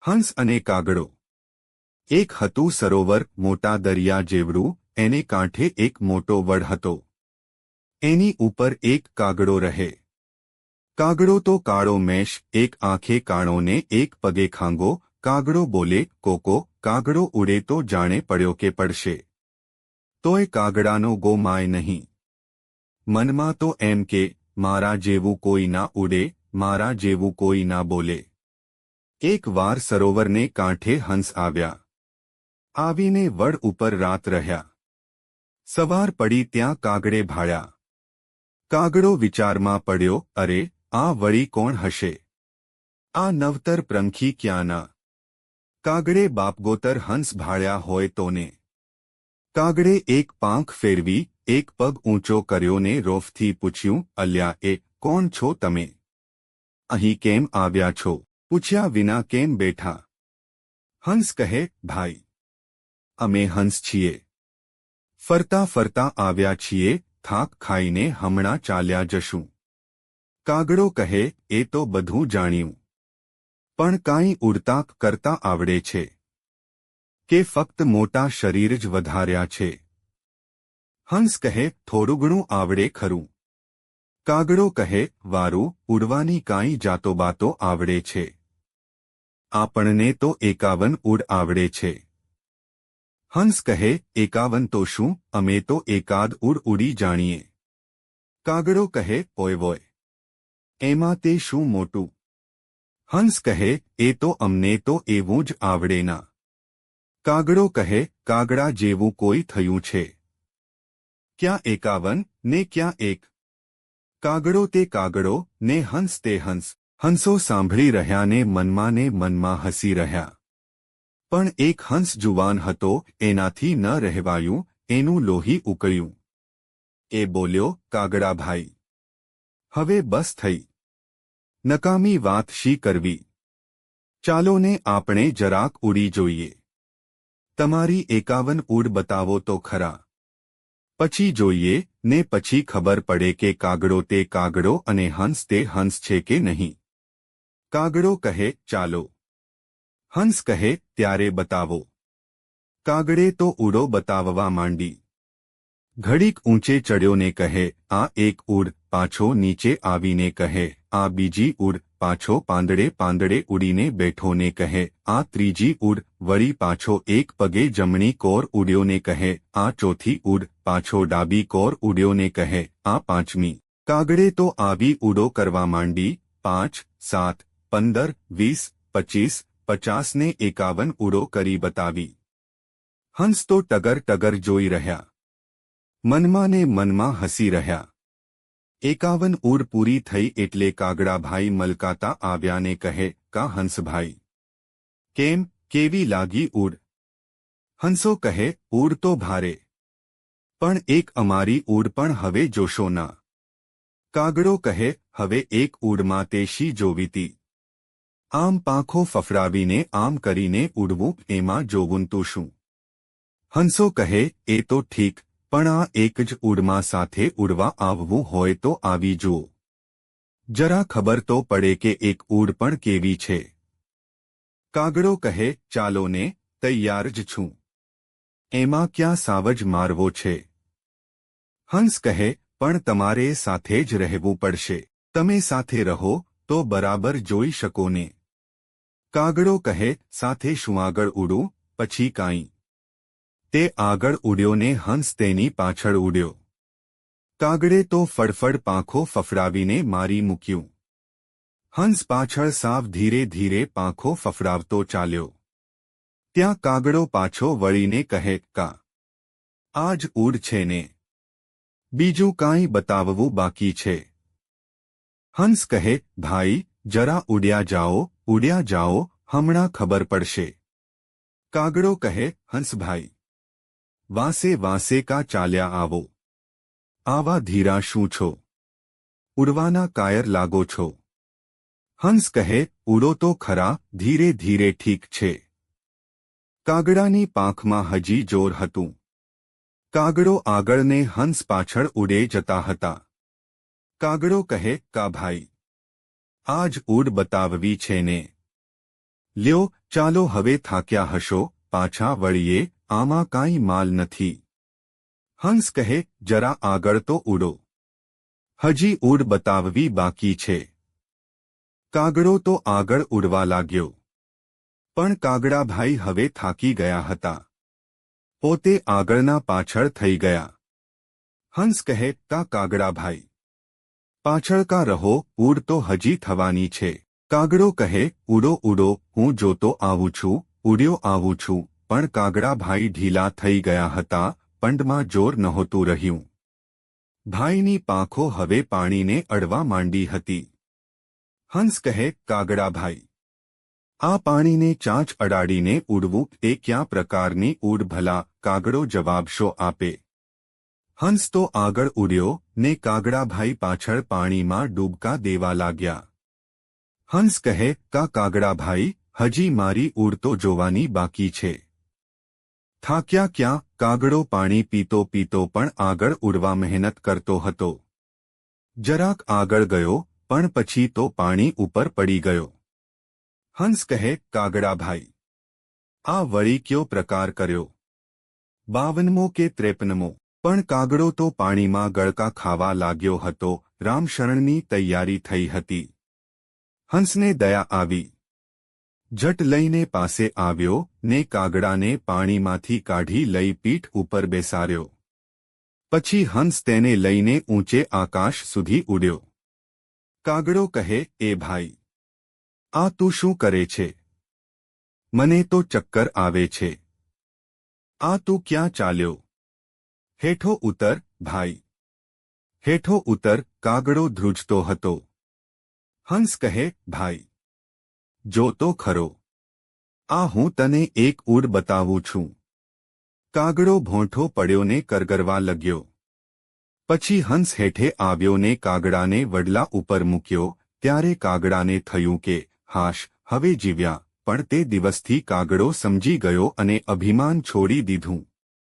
હંસ અને કાગડો. એક હતું સરોવર, મોટા દરિયા જેવડું. એને કાંઠે એક મોટો વડ હતો. એની ઉપર એક કાગડો રહે. કાગડો તો કાળો મેષ, એક આંખે કાણો ને એક પગે ખાંગો. કાગડો બોલે કોકો. કાગડો ઉડે તો જાણે પડ્યો કે પડશે. તોય કાગડાનો ગો માય નહીં. મનમાં તો એમ કે મારા જેવું કોઈ ના ઉડે, મારા જેવું કોઈ ના બોલે. એક વાર સરોવરને કાંઠે હંસ આવ્યા. આવીને વડ ઉપર રાત રહ્યા. સવાર પડી ત્યાં કાગડે ભાળ્યા. કાગડો વિચારમાં પડ્યો, અરે આ વળી કોણ હશે? આ નવતર પ્રંખી ક્યાંના? કાગડે બાપગોતર હંસ ભાળ્યા હોય તોને. કાગડે એક પાંખ ફેરવી, એક પગ ઊંચો કર્યો ને રોફથી પૂછ્યું, અલ્યા એ કોણ છો તમે? અહીં કેમ આવ્યા છો? પૂછ્યા વિના કેમ બેઠા? હંસ કહે, ભાઈ અમે હંસ છીએ. ફરતા ફરતા આવ્યા છીએ, થાક ખાઈને હમણાં ચાલ્યા જશું. કાગડો કહે, એ તો બધું જાણ્યું, પણ કાંઈ ઉડતા કરતા આવડે છે કે ફક્ત મોટા શરીર જ વધાર્યા છે? હંસ કહે, થોડું ઘણું આવડે ખરું. કાગડો કહે, વારું, ઉડવાની કાંઈ જાતો બાતો આવડે છે? આપણને તો 51 ઉડ આવડે છે. હંસ કહે, 51 તો શું, અમે તો એકાદ ઉડ ઉડી જાણીએ. કાગડો કહે, ઓય વોય, એમાં તે શું મોટું? હંસ કહે, એ તો અમને તો એવું જ આવડે ના. કાગડો કહે, કાગડા જેવું કોઈ થયું છે? ક્યાં 51 ને ક્યાં એક? કાગડો તે કાગડો ને હંસ તે હંસ. હંસો સાંભળી રહ્યા ને મનમાં હસી રહ્યા. પણ એક હંસ જુવાન હતો, એનાથી ન રહેવાયું, એનું લોહી ઉકળ્યું. એ બોલ્યો, કાગડા ભાઈ, હવે બસ થઈ. નકામી વાત શી કરવી? ચાલો ને આપણે જરાક ઉડી જોઈએ. તમારી 51 ઉડ બતાવો તો ખરા. પછી જોઈએ ને પછી ખબર પડે કે કાગડો તે કાગડો અને હંસ તે હંસ છે કે નહીં. કાગડો કહે, ચાલો. હંસ કહે, ત્યારે બતાવો. કાગડે તો ઉડો બતાવવા માંડી. ઘડીક ઊંચે ચડ્યો ને કહે, આ એક ઉડ. પાછો નીચે આવીને કહે, આ બીજી ઉડ. પાછો પાંદડે ઉડીને બેઠો ને કહે, આ ત્રીજી ઉડ. વળી પાછો એક પગે જમણી કોર ઉડ્યો ને કહે, આ ચોથી ઉડ. પાછો ડાબી કોર ઉડ્યો ને કહે, આ પાંચમી. કાગડે તો આવી ઉડો કરવા માંડી. 5, 7, 15, 20, 25, 50 ને 51 ઉડો કરી બતાવી. હંસ તો ટગર જોઈ રહ્યા. મનમાં ને મનમાં હસી રહ્યા. 51 ઉડ પૂરી થઈ એટલે કાગડાભાઈ મલકાતા આવ્યા ને કહે, કા હંસભાઈ, કેમ, કેવી લાગી ઉડ? હંસો કહે, ઉડ તો ભારે, પણ એક અમારી ઉડ પણ હવે જોશો ના. કાગડો કહે, હવે એક ઉડમાં તે શી જોવીતી? આમ પાંખો ફફડાવીને આમ કરીને ઉડવું, એમાં જોવું તું શું? હંસો કહે, એ તો ઠીક, પણ આ એક જ ઉડમાં સાથે ઉડવા આવવું હોય તો આવી જુઓ. જરા ખબર તો પડે કે એક ઉડ પણ કેવી છે. કાગડો કહે, ચાલો ને, તૈયાર જ છું. એમાં ક્યાં સાવજ મારવો છે? હંસ કહે, પણ તમારે સાથે જ રહેવું પડશે. તમે સાથે રહો તો બરાબર જોઈ શકો ને. કાગડો કહે, સાથે શું આગળ ઉડું, પછી કાંઈ? તે આગળ ઉડ્યો ને હંસ તેની પાછળ ઉડ્યો. કાગડે તો ફડફડ પાંખો ફફડાવીને મારી મૂક્યું. હંસ પાછળ સાવ ધીરે પાંખો ફફડાવતો ચાલ્યો. ત્યાં કાગડો પાછો વળીને કહે, કા આ જ ઉડ છે ને? બીજું કાંઈ બતાવવું બાકી છે? હંસ કહે, ભાઈ જરા ઉડ્યા જાઓ, હમણાં ખબર પડશે. કાગડો કહે, હંસભાઈ, વાંસે કા ચાલ્યા આવો. આવા ધીરા શું છો? ઉડવાના કાયર લાગો છો. હંસ કહે, ઉડો તો ખરા, ધીરે ઠીક છે. કાગડાની પાંખમાં હજી જોર હતું. કાગડો આગળ ને હંસ પાછળ ઉડે જતા હતા. કાગડો કહે, કા ભાઈ, આ જ ઉડ બતાવવી છે ને? લ્યો ચાલો હવે થાક્યા હશો પાછા વળીએ આમાં કાંઈ માલ નથી. હંસ કહે જરા આગળ તો ઉડો. હજી ઉડ બતાવવી બાકી છે. કાગડો તો આગળ ઉડવા લાગ્યો. પણ કાગડાભાઈ હવે થાકી ગયા હતા. પોતે આગળના પાછળ થઈ ગયા. હંસ કહે કા કાગડાભાઈ પાછળ કા રહો ઉડ તો હજી થવાની છે. કાગડો કહે ઉડો ઉડો હું જોતો આવું છું ઉડ્યો આવું છું. પણ કાગડાભાઈ ઢીલા થઈ ગયા હતા. પંડમાં જોર નહોતું રહ્યું. ભાઈની પાંખો હવે પાણીને અડવા માંડી હતી. હંસ કહે કાગડાભાઈ આ પાણીને ચાંચ અડાડીને ઉડવું એ ક્યાં પ્રકારની ઉડ ભલા? કાગડો જવાબ શો આપે? હંસ તો આગળ ઉડ્યો ને કાગડાભાઈ પાછળ પાણીમાં ડૂબકા દેવા લાગ્યા. હંસ કહે કા કાગડાભાઈ હજી મારી ઉડ તો જોવાની બાકી છે. થાક્યા ક્યાં? કાગડો પાણી પીતો પીતો પણ આગળ ઉડવા મહેનત કરતો હતો. જરાક આગળ ગયો પણ પછી તો પાણી ઉપર પડી ગયો. હંસ કહે કાગડાભાઈ આ વળી કયો પ્રકાર કર્યો? 52મો કે 53મો? પણ કાગડો તો પાણીમાં ગળકા ખાવા લાગ્યો હતો. રામશરણની તૈયારી થઈ હતી. હંસને દયા આવી. ઝટ લઈને પાસે આવ્યો ને કાગડાને પાણીમાંથી કાઢી લઈ પીઠ ઉપર બેસાડ્યો. પછી હંસ તેને લઈને ઊંચે આકાશ સુધી ઉડ્યો. કાગડો કહે એ ભાઈ આ તું શું કરે છે? મને તો ચક્કર આવે છે. આ તું ક્યાં ચાલ્યો? હેઠો ઉતર ભાઈ. હેઠો ઉતર. કાગડો ધ્રુજતો હતો. હંસ કહે ભાઈ જો તો ખરો આ હું તને એક ઉડ બતાવું છું. કાગડો ભોંઠો પડ્યો ને કરગરવા લગ્યો. પછી હંસ હેઠે આવ્યો ને કાગડાને વડલા ઉપર મૂક્યો. ત્યારે કાગડાને થયું કે હાશ હવે જીવ્યા. પણ તે દિવસથી કાગડો સમજી ગયો અને અભિમાન છોડી દીધું.